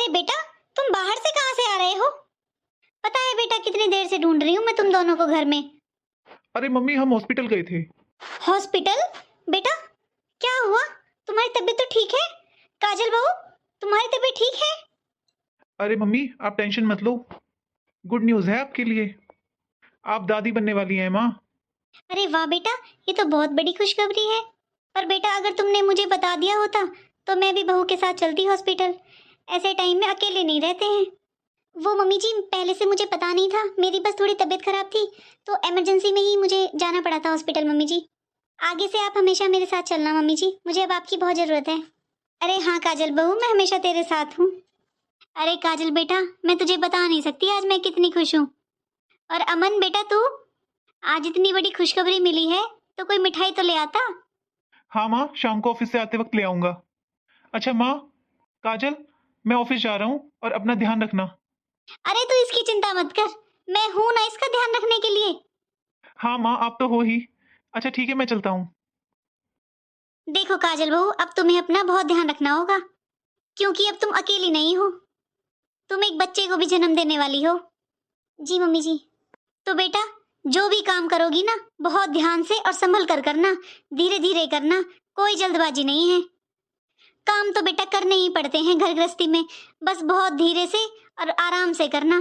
अरे बेटा, तुम बाहर से कहाँ से आ रहे हो? पता है बेटा, कितनी देर से ढूंढ रही हूँ मैं तुम दोनों को घर में। अरे मम्मी, हम हॉस्पिटल गए थे। हॉस्पिटल? बेटा, क्या हुआ? तुम्हारी तबीयत तो ठीक है? काजल बहू, तुम्हारी तबीयत ठीक है? अरे मम्मी, आप टेंशन मत लो। गुड न्यूज़ है आपके लिए। आप दादी बनने वाली हैं माँ। अरे वाह बेटा, ये तो बहुत बड़ी खुशखबरी है। पर बेटा, अगर तुमने मुझे बता दिया होता तो मैं भी बहू के साथ चलती हॉस्पिटल। ऐसे टाइम में अकेले नहीं रहते हैं। वो मम्मी जी, पहले से मुझे पता नहीं था, मेरी बस थोड़ी तबीयत खराब थी तो इमरजेंसी में ही मुझे जाना पड़ा था हॉस्पिटल। मम्मी जी, आगे से आप हमेशा मेरे साथ चलना मम्मी जी, मुझे अब आपकी बहुत ज़रूरत है। अरे हाँ काजल बहू, मैं हमेशा तेरे साथ हूँ। अरे काजल बेटा, मैं तुझे बता नहीं सकती आज मैं कितनी खुश हूँ। और अमन बेटा, तू आज इतनी बड़ी खुशखबरी मिली है तो कोई मिठाई तो ले आता। हाँ माँ, शाम को ऑफिस से आते वक्त ले आऊँगा। अच्छा माँ, काजल, मैं ऑफिस जा रहा हूँ और अपना ध्यान रखना। अरे तू इसकी चिंता मत कर, मैं हूं ना इसका ध्यान रखने के लिए। हाँ माँ, आप तो हो ही। अच्छा ठीक है, मैं चलता हूँ। देखो काजल बहू, अब तुम्हें अपना बहुत ध्यान रखना होगा, क्योंकि अब तुम अकेली नहीं हो, तुम एक बच्चे को भी जन्म देने वाली हो। जी मम्मी जी। तो बेटा, जो भी काम करोगी ना, बहुत ध्यान से और संभल कर करना, धीरे धीरे करना, कोई जल्दबाजी नहीं है। काम तो बेटा करने ही पड़ते हैं घर गृहस्थी में, बस बहुत धीरे से और आराम से करना।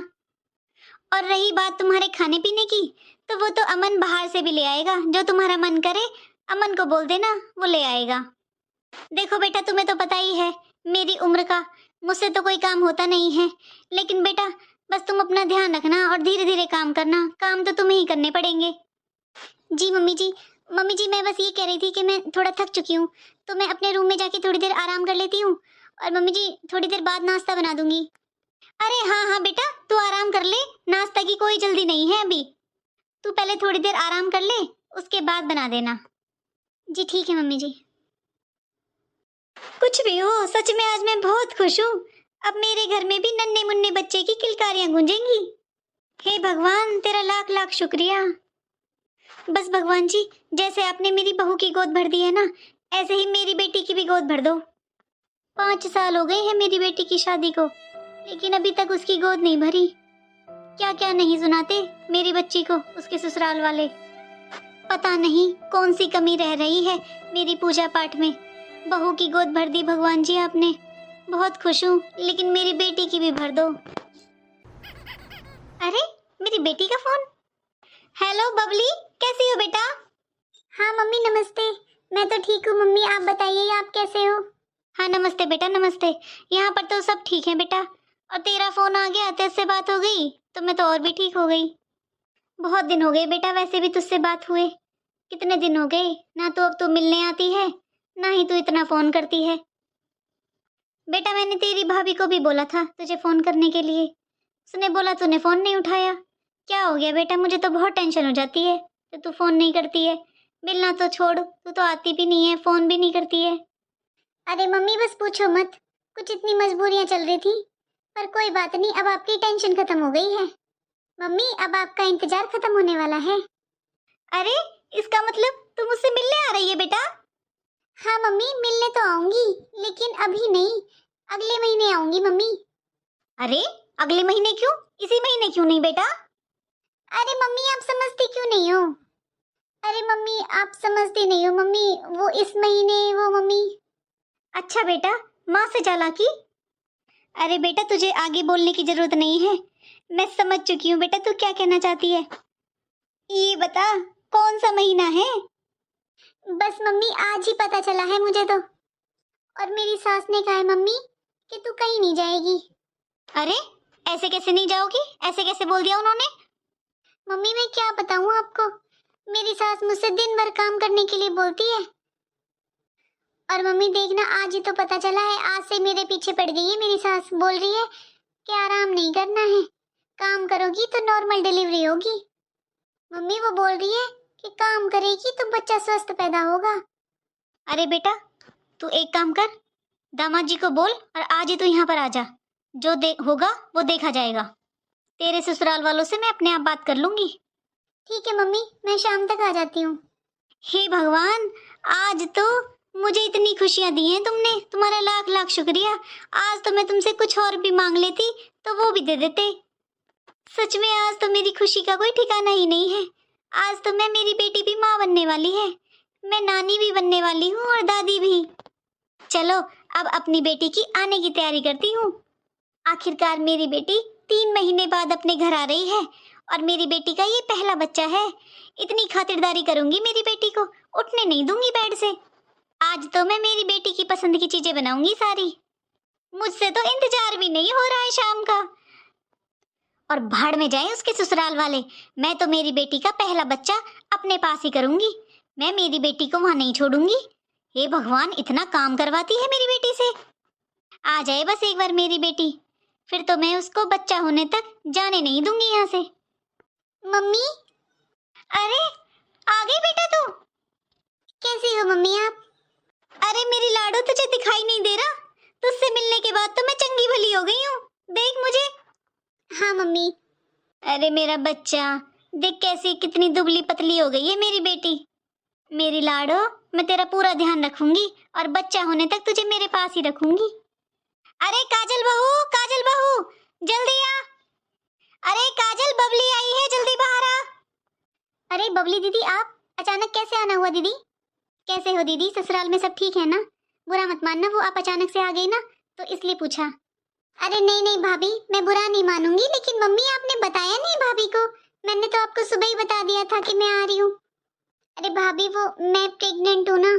और रही बात तुम्हारे खाने पीने की, तो वो तो अमन बाहर से भी ले आएगा, जो तुम्हारा मन करे अमन को बोल देना, वो ले आएगा। देखो बेटा, तुम्हें तो पता ही है मेरी उम्र का, मुझसे तो कोई काम होता नहीं है। लेकिन बेटा, बस तुम अपना ध्यान रखना और धीरे धीरे काम करना, काम तो तुम्हें ही करने पड़ेंगे। जी मम्मी जी। मम्मी जी, मैं बस ये कह रही थी कि मैं थोड़ा थक चुकी हूँ, तो मैं अपने रूम में जाके थोड़ी देर आराम कर लेती हूँ। और मम्मी जी, थोड़ी देर बाद नाश्ता बना दूंगी। अरे हाँ हाँ बेटा, तू आराम कर ले, नाश्ता की कोई जल्दी नहीं है अभी। तू पहले थोड़ी देर आराम कर ले, उसके बाद बना देना। जी ठीक है मम्मी जी। कुछ भी हो, सच में आज मैं बहुत खुश हूँ। अब मेरे घर में भी नन्हे मुन्ने बच्चे की किलकारियां गूंजेंगी। हे भगवान, तेरा लाख लाख शुक्रिया। बस भगवान जी, जैसे आपने मेरी बहू की गोद भर दी है ना, ऐसे ही मेरी बेटी की भी गोद भर दो। 5 साल हो गए हैं मेरी बेटी की शादी को, लेकिन अभी तक उसकी गोद नहीं भरी। क्या क्या नहीं सुनाते मेरी बच्ची को उसके ससुराल वाले। पता नहीं कौन सी कमी रह रही है मेरी पूजा पाठ में। बहू की गोद भर दी भगवान जी आपने, बहुत खुश हूँ, लेकिन मेरी बेटी की भी भर दो। अरे, मेरी बेटी का फोन। हेलो बबली, कैसी हो बेटा? हाँ मम्मी नमस्ते, मैं तो ठीक हूँ मम्मी, आप बताइए आप कैसे हो? हाँ नमस्ते बेटा नमस्ते, यहाँ पर तो सब ठीक है बेटा। और तेरा फोन आ गया, तेरे बात हो गई तो मैं तो और भी ठीक हो गई। बहुत दिन हो गए बेटा, वैसे भी तुझसे बात हुए कितने दिन हो गए ना, तो अब तू मिलने आती है ना ही तू इतना फोन करती है। बेटा, मैंने तेरी भाभी को भी बोला था तुझे फोन करने के लिए, उसने बोला तूने फोन नहीं उठाया। क्या हो गया बेटा? मुझे तो बहुत टेंशन हो जाती है तो तू फोन नहीं करती है। मिलना तो छोड़, तू तो आती भी नहीं है, फोन भी नहीं करती है। अरे मम्मी बस पूछो मत, कुछ इतनी मजबूरियां चल रही थी, पर कोई बात नहीं, अब आपकी टेंशन खत्म हो गई है। मम्मी, अब आपका इंतजार खत्म होने वाला है। अरे, इसका मतलब तू मुझसे मिलने आ रही है बेटा? हाँ मम्मी, मिलने तो आऊंगी, लेकिन अभी नहीं, अगले महीने आऊंगी मम्मी। अरे, अगले महीने क्यों, इसी महीने क्यों नहीं बेटा? अरे मम्मी, आप समझती क्यों नहीं हो? अरे मम्मी, आप समझती नहीं हो मम्मी, वो इस महीने वो मम्मी। अच्छा बेटा, माँ से चालाकी। अरे बेटा, तुझे आगे बोलने की जरूरत नहीं है, मैं समझ चुकी हूँ बेटा तू क्या कहना चाहती है। ये बता, कौन सा महीना है? बस मम्मी, आज ही पता चला है मुझे तो, और मेरी सास ने कहा है मम्मी कि तू कहीं नहीं जाएगी। अरे, ऐसे कैसे नहीं जाओगी? ऐसे कैसे बोल दिया उन्होंने? मम्मी मैं क्या बताऊं आपको, मेरी सास मुझसे दिन भर काम करने के लिए बोलती है। और मम्मी देखना, आज ही तो पता चला है, आज से मेरे पीछे पड़ गई है मेरी सास, बोल रही है कि आराम नहीं करना है, काम करोगी तो नॉर्मल डिलीवरी होगी। मम्मी वो बोल रही है कि काम करेगी तो बच्चा स्वस्थ पैदा होगा। अरे बेटा, तू एक काम कर, दामाद जी को बोल और आज ही तू यहाँ पर आ जा, जो होगा वो देखा जाएगा। तेरे ससुराल वालों से मैं अपने आप बात कर लूंगी। ठीक है मम्मी, मैं शाम तक आ जाती हूँ। हे भगवान, आज तो मुझे इतनी खुशियां दी हैं तुमने, तुम्हारा लाख लाख शुक्रिया। आज तो मैं तुमसे कुछ और भी मांग लेती तो वो भी दे देते। सच में आज तो मेरी खुशी का कोई ठिकाना ही नहीं है। आज तो मेरी बेटी भी माँ बनने वाली है, मैं नानी भी बनने वाली हूँ और दादी भी। चलो अब अपनी बेटी की आने की तैयारी करती हूँ। आखिरकार मेरी बेटी 3 महीने बाद अपने घर आ रही है और मेरी बेटी का ये पहला बच्चा है। इतनी खातिरदारी करूंगी मेरी बेटी को, उठने नहीं दूंगी बेड से। आज तो मैं मेरी बेटी की पसंद की चीजें बनाऊंगी सारी। मुझसे तो इंतजार भी नहीं हो रहा है शाम का। और भाड़ में जाए उसके ससुराल वाले, मैं तो मेरी बेटी का पहला बच्चा अपने पास ही करूंगी। मैं मेरी बेटी को वहां नहीं छोड़ूंगी। हे भगवान, इतना काम करवाती है मेरी बेटी से। आ जाए बस एक बार मेरी बेटी, फिर तो मैं उसको बच्चा होने तक जाने नहीं दूंगी यहाँ से। मम्मी, अरे आ गई बेटा तू। कैसी हो मम्मी आप? अरे मेरी लाडो, तुझे दिखाई नहीं दे रहा? तुझसे मिलने के बाद तो मैं चंगी भली हो गई हूँ, देख मुझे। हाँ मम्मी। अरे मेरा बच्चा, देख कैसी कितनी दुबली पतली हो गई है मेरी बेटी। मेरी लाडो, मैं तेरा पूरा ध्यान रखूंगी और बच्चा होने तक तुझे मेरे पास ही रखूंगी। अरे काजल बहू, काजल बहू, जल्दी आ। अरे काजल, बबली आई है, जल्दी बाहर आ। अरे बबली दीदी, आप अचानक कैसे आना हुआ दीदी? कैसे हो दीदी, ससुराल में सब ठीक है ना? बुरा मत मानना, वो आप अचानक से आ गई ना तो इसलिए पूछा। अरे नहीं नहीं भाभी, मैं बुरा नहीं मानूंगी, लेकिन मम्मी आपने बताया नहीं भाभी को। मैंने तो आपको सुबह ही बता दिया था कि मैं आ रही हूँ। अरे भाभी, वो मैं प्रेग्नेंट हूँ ना,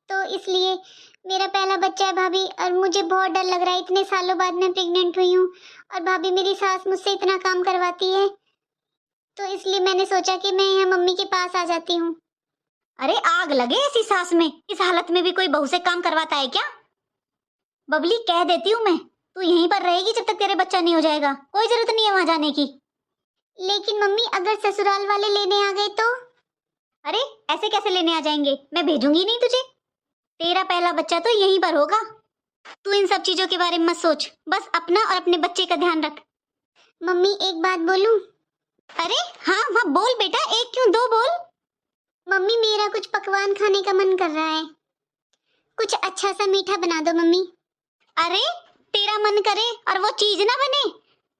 तो इसलिए मेरा पहला बच्चा है भाभी, और मुझे बहुत डर लग रहा है। इतने सालों बाद मैं प्रेग्नेंट हुई हूँ और भाभी मेरी सास मुझसे इतना काम करवाती है, तो इसलिए मैंने सोचा कि मैं यहाँ मम्मी के पास आ जाती हूँ। अरे आग लगे ऐसी सास में, इस हालत में भी कोई बहू से काम करवाता है क्या? बबली, कह देती हूँ मैं, तू यहीं पर रहेगी जब तक तेरे बच्चा नहीं हो जाएगा। कोई जरूरत नहीं है वहां जाने की। लेकिन मम्मी, अगर ससुराल वाले लेने आ गए तो? अरे ऐसे कैसे लेने आ जाएंगे, मैं भेजूंगी नहीं तुझे। तेरा पहला बच्चा तो यहीं पर होगा। तू इन सब चीजों के बारे में मत सोच, बस अपना और अपने बच्चे का ध्यान रख। मम्मी एक बात बोलूं? अरे हाँ हाँ बोल बेटा, एक क्यों दो बोल। मम्मी, मेरा कुछ पकवान खाने का मन कर रहा है, कुछ अच्छा सा मीठा बना दो मम्मी। अरे तेरा मन करे और वो चीज ना बने,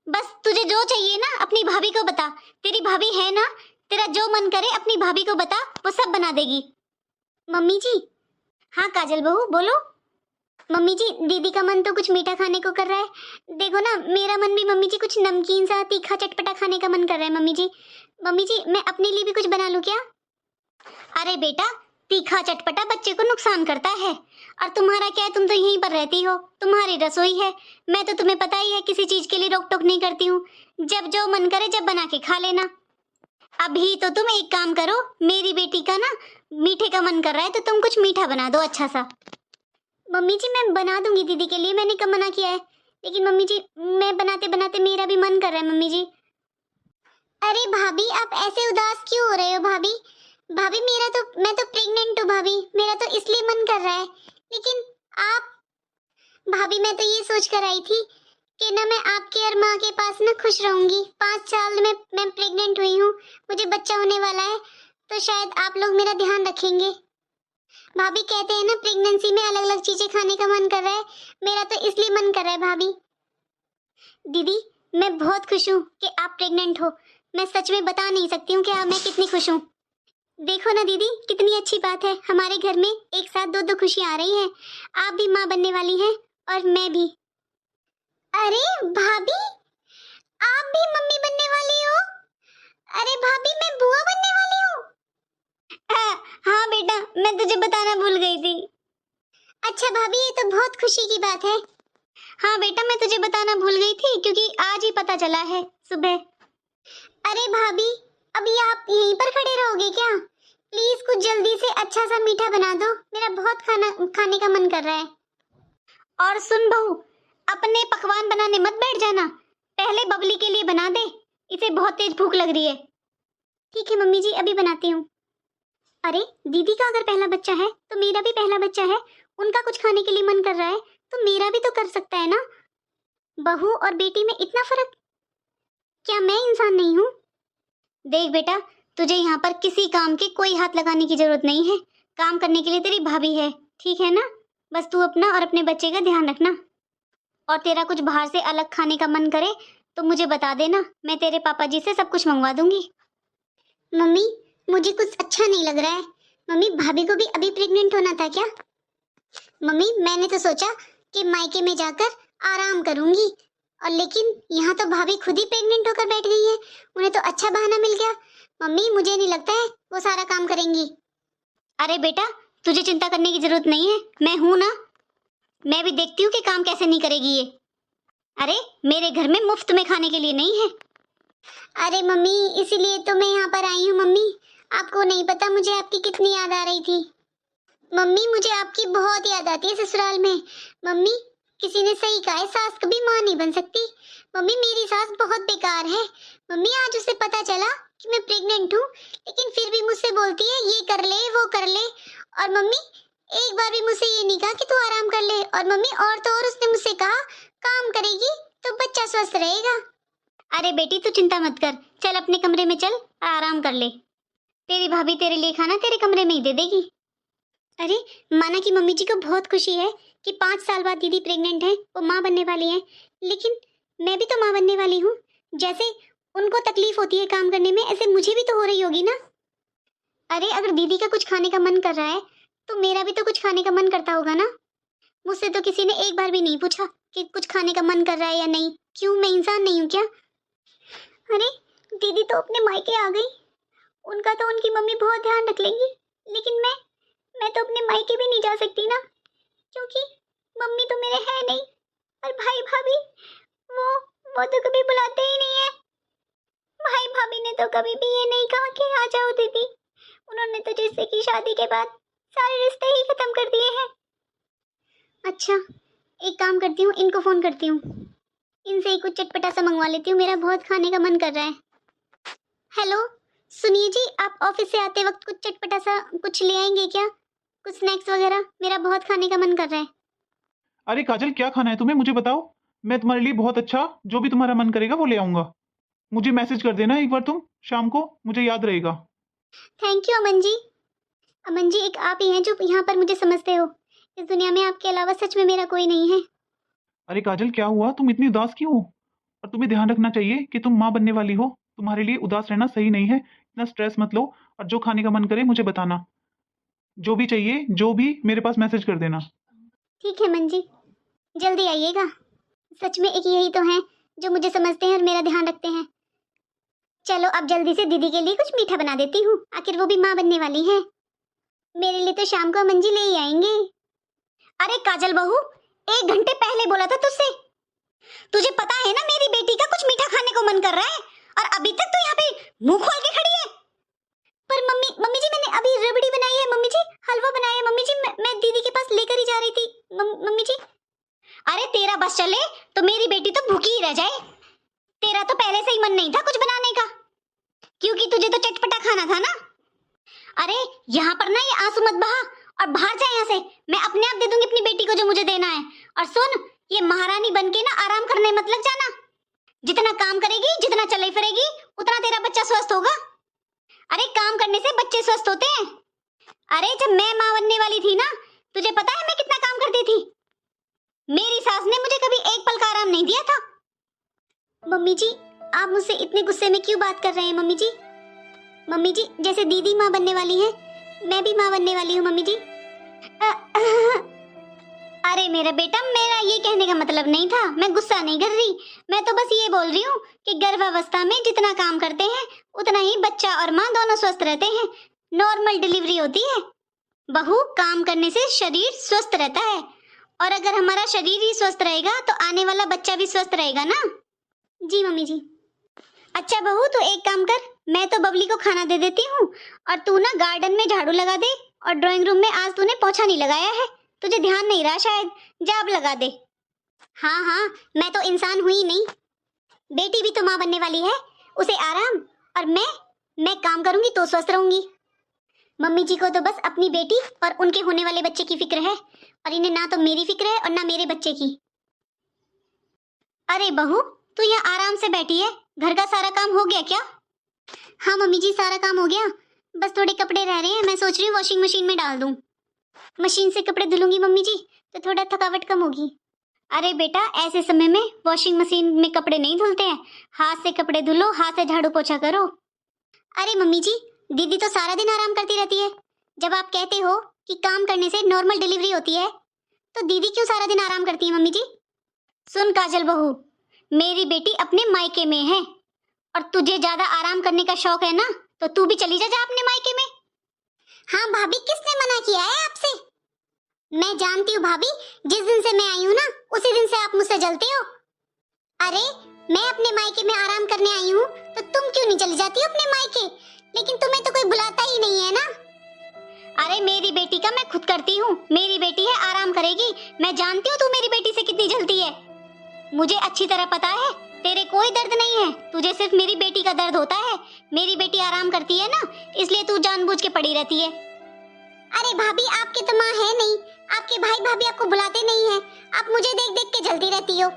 बस तुझे जो चाहिए ना अपनी भाभी को बता। तेरी भाभी है ना, तेरा जो मन करे अपनी भाभी को बता, वो सब बना देगी। मम्मी जी। हाँ काजल बहू, बोलो। मम्मी जी, दीदी का मन तो कुछ मीठा खाने को कर रहा है। देखो ना, मेरा मन भी मम्मी जी कुछ नमकीन सा तीखा चटपटा खाने का मन कर रहा है मम्मी जी। मम्मी जी, मैं अपने लिए भी कुछ बना लूं क्या? अरे बेटा, तीखा चटपटा बच्चे को नुकसान करता है, और तुम्हारा क्या है, तुम तो यहीं पर रहती हो, तुम्हारी रसोई है। मैं तो तुम्हें पता ही है किसी चीज के लिए रोक टोक नहीं करती हूँ। जब जो मन करे जब बना के खा लेना। अभी तो तुम एक काम करो, मेरी बेटी का ना मीठे का मन कर रहा है, तो तुम कुछ मीठा बना दो अच्छा सा। मम्मी जी, मैं बना दूंगी दीदी के लिए, मैंने कब मना किया है। लेकिन मम्मी जी, मैं बनाते बनाते मेरा भी मन कर रहा है मम्मी जी। अरे भाभी, आप ऐसे उदास क्यों हो रहे हो भाभी? भाभी, मैं तो प्रेग्नेंट हूँ भाभी, मेरा तो इसलिए मन कर रहा है। लेकिन आप? भाभी, मैं तो ये सोच कर आई थी कि ना मैं आपके और माँ के पास ना खुश रहूंगी। 5 साल में मैं प्रेग्नेंट हुई हूँ, मुझे बच्चा होने वाला है, तो शायद आप लोग मेरा ध्यान रखेंगे। भाभी, कहते हैं ना प्रेगनेंसी में अलग अलग चीजें खाने का मन कर रहा है, मेरा तो इसलिए मन कर रहा है भाभी। दीदी, मैं बहुत खुश हूँ कि आप प्रेग्नेंट हो। मैं सच में बता नहीं सकती हूँ कि मैं कितनी खुश हूँ। देखो ना दीदी, कितनी अच्छी बात है, हमारे घर में एक साथ दो दो खुशियाँ आ रही हैं। आप भी माँ बनने वाली हैं और मैं भी। अरे भाभी, आप भी मम्मी बनने वाली हो? अरे भाभी, मैं बुआ बनने वाली हूँ। हाँ बेटा, मैं तुझे बताना भूल गई थी। अच्छा भाभी, ये तो बहुत खुशी की बात है। हाँ बेटा, मैं तुझे बताना भूल गई थी क्योंकि आज ही पता चला है सुबह। अरे भाभी, अभी आप यहीं पर खड़े रहोगे क्या? प्लीज कुछ जल्दी से अच्छा सा मीठा बना दो, मेरा बहुत खाने का मन कर रहा है। और सुन बहू, अपने पकवान बनाने मत बैठ जाना, पहले बबली के लिए बना दे, इसे बहुत तेज भूख लग रही है। ठीक है मम्मी जी, अभी बनाती हूँ। अरे दीदी का अगर पहला बच्चा है तो मेरा भी पहला बच्चा है, उनका कुछ खाने के लिए मन कर रहा है तो मेरा भी तो कर सकता है ना। बहू और बेटी में इतना फर्क, क्या मैं इंसान नहीं हूँ? देख बेटा, तुझे यहाँ पर किसी काम के कोई हाथ लगाने की जरूरत नहीं है, काम करने के लिए तेरी भाभी है। ठीक है ना? बस तू अपना और अपने बच्चे का ध्यान रखना। और तेरा कुछ बाहर से अलग खाने का मन करे तो मुझे बता देना, मैं तेरे पापा जी से सब कुछ मंगवा दूंगी। मम्मी, मुझे कुछ अच्छा नहीं लग रहा है। मम्मी, भाभी को भी अभी प्रेग्नेंट होना था क्या? मम्मी, मैंने तो सोचा कि मायके में जाकर आराम करूंगी, और लेकिन यहाँ तो भाभी खुद ही प्रेग्नेंट होकर बैठ गई है। उन्हें तो अच्छा बहाना मिल गया। मम्मी, मुझे नहीं लगता है वो सारा काम करेंगी। अरे बेटा, तुझे चिंता करने की जरूरत नहीं है, मैं हूं ना। मैं भी देखती हूँ कि काम कैसे नहीं करेगी ये। अरे मेरे घर में मुफ्त में खाने के लिए नहीं है। अरे मम्मी, इसीलिए तो मैं यहाँ पर आई हूँ। मम्मी, आपको नहीं पता मुझे आपकी कितनी याद आ रही थी। मम्मी, मुझे आपकी बहुत याद आती है ससुराल में। मम्मी, किसी ने सही कहा है, सास कभी माँ नहीं बन सकती। मम्मी, मेरी सास बहुत बेकार है। मम्मी, आज उसे पता चला कि मैं प्रेग्नेंट हूँ, लेकिन फिर भी मुझसे बोलती है ये कर ले वो कर ले। और मम्मी, एक बार भी मुझसे ये नहीं कहा कि तू आराम कर ले। और मम्मी, और तो और उसने मुझसे कहा काम करेगी तो बच्चा स्वस्थ रहेगा। अरे बेटी, तू चिंता मत कर, चल अपने कमरे में चल, आराम कर ले। तेरी भाभी तेरे लिए खाना तेरे कमरे में ही दे देगी। अरे माना कि मम्मी जी को बहुत खुशी है कि 5 साल बाद दीदी प्रेग्नेंट है, वो माँ बनने वाली है, लेकिन मैं भी तो माँ बनने वाली हूँ। जैसे उनको तकलीफ होती है काम करने में, ऐसे मुझे भी तो हो रही होगी ना। अरे अगर दीदी का कुछ खाने का मन कर रहा है तो मेरा भी तो कुछ खाने का मन करता होगा ना। मुझसे तो किसी ने एक बार भी नहीं पूछा कि कुछ खाने का मन कर रहा है या नहीं। क्यों, मैं इंसान नहीं हूँ क्या? अरे दीदी तो अपने मायके आ गई, उनका तो उनकी मम्मी बहुत ध्यान रख लेंगी, लेकिन मैं तो अपने मायके भी नहीं जा सकती ना, क्योंकि मम्मी तो मेरे है नहीं। और भाई भाभी, वो तो कभी बुलाते ही नहीं है। भाई भाभी ने तो कभी भी ये नहीं कहा कि आ जाओ दीदी। उन्होंने तो जिससे की शादी के बाद सारे रिश्ते ही खत्म कर दिए हैं। अच्छा, एक काम करती हूँ, इनको फोन करती हूँ, इनसे ही कुछ चटपटा सा मंगवा लेती हूँ, मेरा बहुत खाने का मन कर रहा है। हेलो, सुनिए जी, आप ऑफिस से आते वक्त कुछ चटपटा सा कुछ ले आएंगे क्या? कुछ स्नैक्स वगैरह, मेरा बहुत खाने का मन कर रहा है। अरे काजल, क्या खाना है तुम्हें, मुझे बताओ। मैं तुम्हारे लिए बहुत अच्छा जो भी तुम्हारा मन करेगा वो ले आऊंगा। मुझे मैसेज कर देना एक बार तुम शाम को, मुझे याद रहेगा। Thank you Aman ji. अमन जी, एक आप ही हैं जो यहाँ पर मुझे समझते हो। इस दुनिया में आपके अलावा सच में मेरा कोई नहीं है। अरे काजल, क्या हुआ, तुम इतनी उदास क्यों हो? और तुम्हें ध्यान रखना चाहिए कि तुम माँ बनने वाली हो, तुम्हारे लिए उदास रहना सही नहीं है। इतना स्ट्रेस मत लो, और जो खाने का मन करे मुझे बताना। जो भी चाहिए, जो भी, मेरे पास मैसेज कर देना। ठीक है अमन जी, जल्दी आइएगा। सच में एक यही तो हैं जो मुझे समझते हैं और मेरा ध्यान रखते हैं। चलो अब जल्दी से दीदी के लिए कुछ मीठा बना देती हूँ, आखिर वो भी माँ बनने वाली है। मेरे लिए तो शाम को अमन जी ले ही आएंगे। अरे काजल बहू, 1 घंटे पहले बोला था तुझसे। तुझे पता है ना मेरी बेटी का कुछ मीठा खाने को मन कर रहा है, और अभी तक तो यहाँ पे मुंह खोल के खड़ी है। पर मम्मी मम्मी जी, मैंने अभी रबड़ी बनाई है मम्मी जी, हलवा बनाया है मम्मी जी, मैं दीदी के पास लेकर ही जा रही थी मम्मी जी। अरे तेरा बस चले तो मेरी बेटी तो भूखी ही रह जाए। तेरा तो पहले से ही मन नहीं था कुछ बनाने का, क्योंकि तुझे तो चटपटा खाना था ना। अरे यहाँ पर ना ये आंसू मत बहा, और बाहर जा यहाँ से। मैं अपने आप दे दूंगी अपनी बेटी को जो मुझे देना है। और सुन, ये महारानी बनके ना आराम करने मत लग जाना। जितना काम करेगी, जितना चले फिरेगी, उतना तेरा बच्चा स्वस्थ होगा। अरे काम करने से बच्चे स्वस्थ होते हैं। अरे जब मैं माँ बनने वाली थी ना, तुझे पता है मैं कितना काम करती थी। मेरी सास ने मुझे कभी एक पल का आराम नहीं दिया था। मम्मी जी, आप मुझसे इतने गुस्से में क्यों बात कर रहे हैं मम्मी जी? मम्मी जी, जैसे दीदी माँ बनने वाली है, मैं भी माँ बनने वाली हूँ मम्मी जी। अरे मेरा बेटा, मेरा ये कहने का मतलब नहीं था, मैं गुस्सा नहीं कर रही। मैं तो बस ये बोल रही हूँ कि गर्भावस्था में जितना काम करते हैं उतना ही बच्चा और माँ दोनों स्वस्थ रहते हैं। नॉर्मल डिलीवरी होती है। बहू, काम करने से शरीर स्वस्थ रहता है, और अगर हमारा शरीर ही स्वस्थ रहेगा तो आने वाला बच्चा भी स्वस्थ रहेगा ना। जी मम्मी जी। अच्छा बहू, तो एक काम कर, मैं तो बबली को खाना दे देती हूँ, और तू ना गार्डन में झाड़ू लगा दे। और ड्राइंग रूम में आज तूने पोछा नहीं लगाया है, तुझे ध्यान नहीं रहा शायद, जा अब लगा दे। हाँ हाँ, मैं तो इंसान हुई नहीं, बेटी भी तो माँ बनने वाली है, उसे आराम। और मैं काम करूंगी तो स्वस्थ रहूंगी। मम्मी जी को तो बस अपनी बेटी और उनके होने वाले बच्चे की फिक्र है, और इन्हें ना तो मेरी फिक्र है और ना मेरे बच्चे की। अरे बहू, तू यहाँ आराम से बैठी है, घर का सारा काम हो गया क्या? हाँ मम्मी जी, सारा काम हो गया, बस थोड़े कपड़े रह रहे हैं, मैं सोच रही हूँ वॉशिंग मशीन में डाल दूं। मशीन से कपड़े धुलूंगी मम्मी जी तो थोड़ा थकावट कम होगी। अरे बेटा, ऐसे समय में वॉशिंग मशीन में कपड़े नहीं धुलते हैं, हाथ से कपड़े धुलो, हाथ से झाड़ू पोछा करो। अरे मम्मी जी, दीदी तो सारा दिन आराम करती रहती है। जब आप कहते हो कि काम करने से नॉर्मल डिलीवरी होती है, तो दीदी क्यों सारा दिन आराम करती है मम्मी जी? सुन काजल बहू, मेरी बेटी अपने मायके में है और तुझे ज्यादा आराम करने का शौक है ना, तो तू भी चली जा अपने मायके में। हाँ भाभी, किसने मना किया है आपसे? मैं जानती हूँ भाभी, जिस दिन से मैं आई हूँ ना, उसी दिन से आप मुझसे जलते हो। अरे मैं अपने मायके में आराम करने आई हूँ तो तुम क्यों नहीं चली जाती हो अपने मायके? लेकिन तुम्हें तो कोई बुलाता ही नहीं है ना। अरे मेरी बेटी का मैं खुद करती हूँ, मेरी बेटी है, आराम करेगी। मैं जानती हूँ तू मेरी बेटी से कितनी जलती है, मुझे अच्छी तरह पता है। तेरे कोई दर्द नहीं है, तुझे सिर्फ मेरी बेटी का दर्द होता है। मेरी बेटी आराम करती है ना, इसलिए तू जानबूझ के पड़ी रहती है। अरे भाभी, आपकी तो माँ है नहीं, आपके भाई भाभी आपको बुलाते नहीं है, आप मुझे देख देख के जलती रहती हो।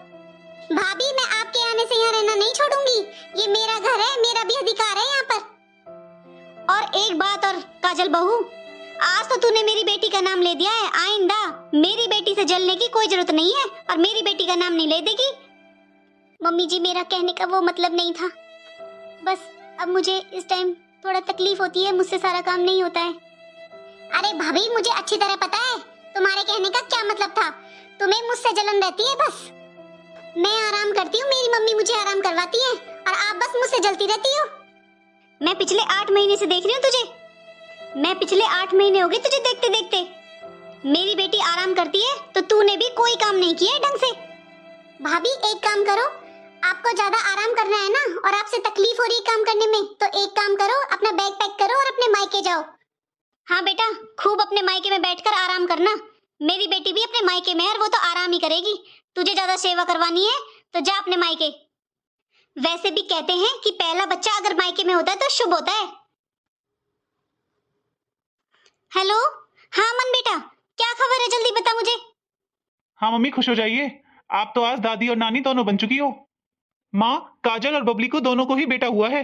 भाभी, मैं आपके आने से यहाँ रहना नहीं छोड़ूंगी, ये मेरा घर है, मेरा भी अधिकार है यहाँ पर। और एक बात और काजल बहू, आज तो तूने मेरी बेटी का नाम ले दिया है, आइंदा मेरी बेटी से जलने की कोई जरूरत नहीं है और मेरी बेटी का नाम नहीं ले देगी। मम्मी जी, मेरा कहने का वो मतलब नहीं था, बस अब मुझे इस टाइम थोड़ा तकलीफ होती है, मुझसे सारा काम नहीं होता है। अरे भाभी, मुझे अच्छी तरह पता है तुम्हारे कहने का क्या मतलब था, तुम्हें मुझसे जलन रहती है बस। मैं आराम करती हूँ, मेरी मम्मी मुझे आराम करवाती है और आप बस मुझसे जलती रहती हो। मैं पिछले 8 महीने से देख रही हूँ तुझे, मैं पिछले 8 महीने हो गए तुझे देखते देखते। मेरी बेटी आराम करती है तो तूने भी कोई काम नहीं किया है ढंग से। भाभी एक काम करो, आपको ज्यादा आराम करना है ना और आपसे तकलीफ हो रही है काम करने में, तो एक काम करो, अपना बैग पैक करो और अपने मायके जाओ। हाँ बेटा, खूब अपने मायके में बैठकर आराम करना। मेरी बेटी भी अपने मायके में है और वो तो आराम ही करेगी। तुझे ज्यादा सेवा करवानी है तो जा अपने मायके। वैसे भी कहते हैं कि पहला बच्चा अगर मायके में होता है तो शुभ होता है। हेलो, हाँ अमन बेटा, क्या खबर है, जल्दी बता मुझे। हाँ मम्मी, खुश हो जाइए, आप तो आज दादी और नानी दोनों बन चुकी हो। माँ, काजल और बबली को दोनों को ही बेटा हुआ है,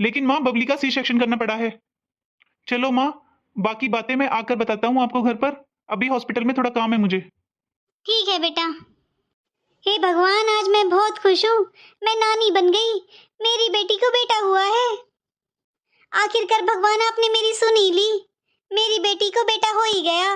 लेकिन माँ बबली का सी सेक्शन करना पड़ा है। चलो माँ, बाकी बातें मैं आकर बताता हूँ आपको घर पर, अभी हॉस्पिटल में थोड़ा काम है मुझे। ठीक है बेटा। हे भगवान, आज मैं बहुत खुश हूँ, मैं नानी बन गई, मेरी बेटी को बेटा हुआ है। आखिरकार भगवान आपने मेरी सुनी ली, मेरी बेटी को बेटा हो ही गया।